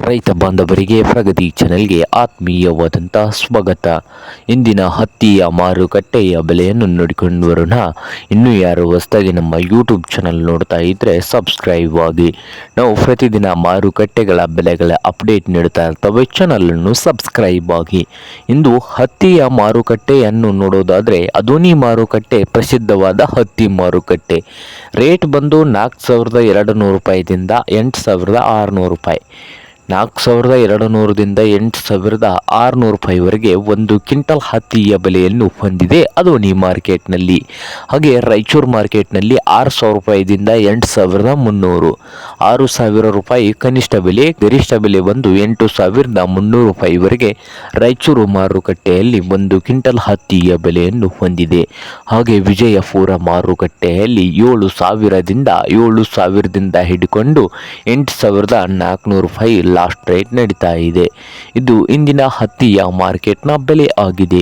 ರೈತ ಬಾಂಧವರಿಗೆ ಪ್ರಗತಿ ಚಾನೆಲ್ಗೆ ಆತ್ಮೀಯವಾದಂಥ ಸ್ವಾಗತ. ಇಂದಿನ ಹತ್ತಿಯ ಮಾರುಕಟ್ಟೆಯ ಬೆಲೆಯನ್ನು ನೋಡಿಕೊಂಡು ಬರೋಣ. ಇನ್ನೂ ಯಾರು ಹೊಸದಾಗಿ ನಮ್ಮ ಯೂಟ್ಯೂಬ್ ಚಾನಲ್ ನೋಡ್ತಾ ಇದ್ದರೆ ಸಬ್ಸ್ಕ್ರೈಬ್ ಆಗಿ. ನಾವು ಪ್ರತಿದಿನ ಮಾರುಕಟ್ಟೆಗಳ ಬೆಲೆಗಳ ಅಪ್ಡೇಟ್ ನೀಡ್ತಾ ಇರ್ತವೆ, ಚಾನಲನ್ನು ಸಬ್ಸ್ಕ್ರೈಬ್ ಆಗಿ. ಇಂದು ಹತ್ತಿಯ ಮಾರುಕಟ್ಟೆಯನ್ನು ನೋಡೋದಾದರೆ ಅದೋನಿ ಮಾರುಕಟ್ಟೆ ಪ್ರಸಿದ್ಧವಾದ ಹತ್ತಿ ಮಾರುಕಟ್ಟೆ. ರೇಟ್ ಬಂದು 4,200 ರೂಪಾಯಿದಿಂದ 8,600 ರೂಪಾಯಿ. 4,200ದಿಂದ 8,600 ರೂಪಾಯಿವರೆಗೆ ಒಂದು ಕ್ವಿಂಟಲ್ ಹತ್ತಿಯ ಬೆಲೆಯನ್ನು ಹೊಂದಿದೆ ಅದೋನಿ ಮಾರ್ಕೆಟ್ನಲ್ಲಿ. ಹಾಗೆ ರಾಯಚೂರು ಮಾರ್ಕೆಟ್ನಲ್ಲಿ 6,000 ರೂಪಾಯಿದಿಂದ 8,300, 6,000 ರೂಪಾಯಿ ಕನಿಷ್ಠ ಬೆಲೆ, ಗರಿಷ್ಠ ಬೆಲೆ ಬಂದು 8,300 ರೂಪಾಯಿವರೆಗೆ ರಾಯಚೂರು ಮಾರುಕಟ್ಟೆಯಲ್ಲಿ ಒಂದು ಕ್ವಿಂಟಲ್ ಹತ್ತಿಯ ಬೆಲೆಯನ್ನು ಹೊಂದಿದೆ. ಹಾಗೆ ವಿಜಯಪುರ ಮಾರುಕಟ್ಟೆಯಲ್ಲಿ 7,000ದಿಂದ 7,000ದಿಂದ ಹಿಡಿಕೊಂಡು 8,400 ರೂಪಾಯಿ ಲಾಸ್ಟ್ ರೇಟ್ ನಡೀತಾ ಇದೆ. ಇದು ಇಂದಿನ ಹತ್ತಿಯ ಮಾರ್ಕೆಟ್ನ ಬೆಲೆ ಆಗಿದೆ.